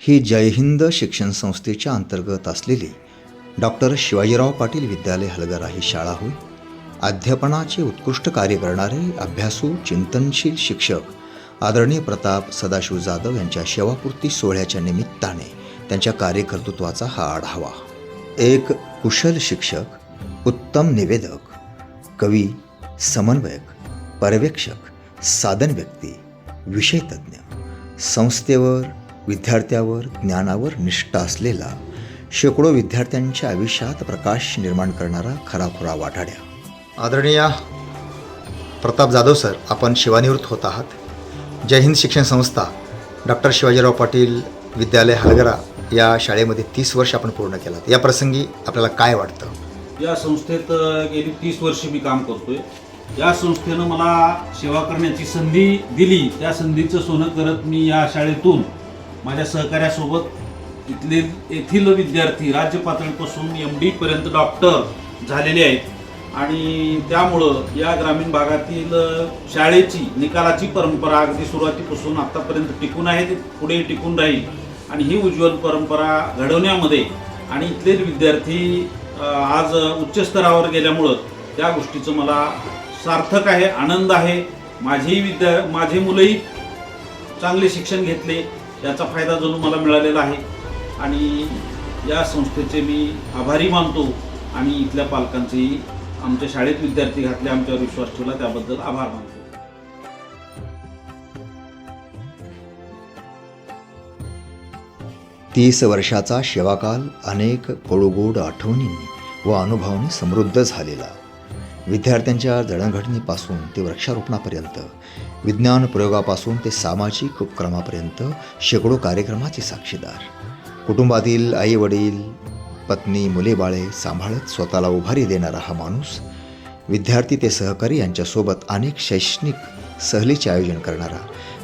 ही जय हिंद शिक्षण संस्थेच्या अंतर्गत असलेली डॉक्टर शिवाजीराव पाटील विद्यालय हलगरा ही शाळा होय. अध्यापनाचे उत्कृष्ट कार्य करणारे अभ्यासू चिंतनशील शिक्षक आदरणीय प्रताप सदाशिव जाधव यांच्या सेवापूर्ती सोहळ्याच्या निमित्ताने त्यांच्या कार्यकर्तृत्वाचा हा आढावा. एक कुशल शिक्षक, उत्तम निवेदक, कवी, समन्वयक, पर्यवेक्षक, साधन व्यक्ती, विषयतज्ञ, संस्थेवर, विद्यार्थ्यावर, ज्ञानावर निष्ठा असलेला, शेकडो विद्यार्थ्यांच्या आयुष्यात प्रकाश निर्माण करणारा खराखुरा वाटाड्या. आदरणीय प्रताप जाधव सर, आपण सेवानिवृत्त होत आहात. जय हिंद शिक्षण संस्था डॉक्टर शिवाजीराव पाटील विद्यालय हलगरा या शाळेमध्ये 30 वर्ष आपण पूर्ण केलात. या प्रसंगी आपल्याला काय वाटतं? या संस्थेत गेली 30 वर्ष मी काम करतोय. या संस्थेनं मला सेवा करण्याची संधी दिली. त्या संधीचं सोनं करत मी या शाळेतून माझ्या सहकार्यासोबत येथील विद्यार्थी राज्य पातळीपासून MD पर्यंत डॉक्टर झालेले आहेत. आणि त्यामुळं या ग्रामीण भागातील शाळेची निकालाची परंपरा अगदी सुरुवातीपासून आत्तापर्यंत टिकून आहे, पुढे टिकून राहील. आणि ही उज्ज्वल परंपरा घडवण्यामध्ये आणि इथले विद्यार्थी आज उच्च स्तरावर गेल्यामुळं त्या गोष्टीचं मला सार्थक आहे, आनंद आहे. माझे मुलंही चांगले शिक्षण घेतले, याचा फायदा जणू मला मिळालेला आहे. आणि या संस्थेचे मी आभारी मानतो आणि इथल्या पालकांचेही, आमच्या शाळेत विद्यार्थी घातले, आमच्यावर विश्वास ठेवला, त्याबद्दल आभार मानतो. 30 वर्षाचा सेवाकाल अनेक कडूगोड आठवणींनी व अनुभवांनी समृद्ध झालेला. विद्यार्थ्यांच्या जडणघडणीपासून ते वृक्षारोपणापर्यंत, विज्ञान प्रयोगापासून ते सामाजिक उपक्रमापर्यंत शेकडो कार्यक्रमाचे साक्षीदार. कुटुंबातील आई वडील, पत्नी, मुले बाळे सांभाळत स्वतःला उभारी देणारा हा माणूस, विद्यार्थी ते सहकारी यांच्यासोबत अनेक शैक्षणिक सहलीचे आयोजन करणारा,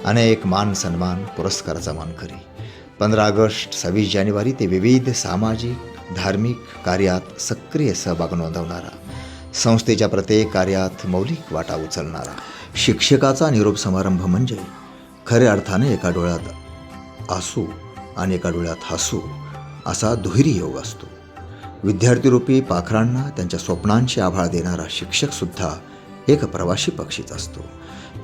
अनेक मान सन्मान पुरस्काराचा मानकरी. 15 ऑगस्ट, 26 जानेवारी ते विविध सामाजिक धार्मिक कार्यात सक्रिय सहभाग नोंदवणारा, संस्थेच्या प्रत्येक कार्यात मौलिक वाटा उचलणारा. शिक्षकाचा निरोप समारंभ म्हणजे खऱ्या अर्थाने एका डोळ्यात आसू आणि एका डोळ्यात हसू असा दुहेरी योग असतो. विद्यार्थीरूपी पाखरांना त्यांच्या स्वप्नांची आभाळ देणारा शिक्षकसुद्धा एक प्रवासी पक्षीच असतो.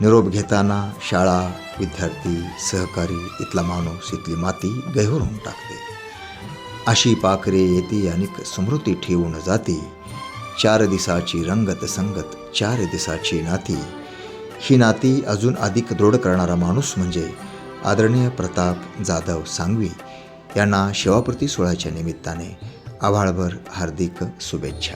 निरोप घेताना शाळा, विद्यार्थी, सहकारी, इथला माणूस, इथली माती गहिवरून टाकते. अशी पाखरे येते अनेक स्मृती ठेवून जाती. 4 दिसाची रंगत संगत 4 दिसाची नाती. ही नाती अजून अधिक दृढ करणारा माणूस म्हणजे आदरणीय प्रताप जाधव सांगवी यांना सेवापूर्ती सोहळ्याच्या निमित्ताने आभाळभर हार्दिक शुभेच्छा.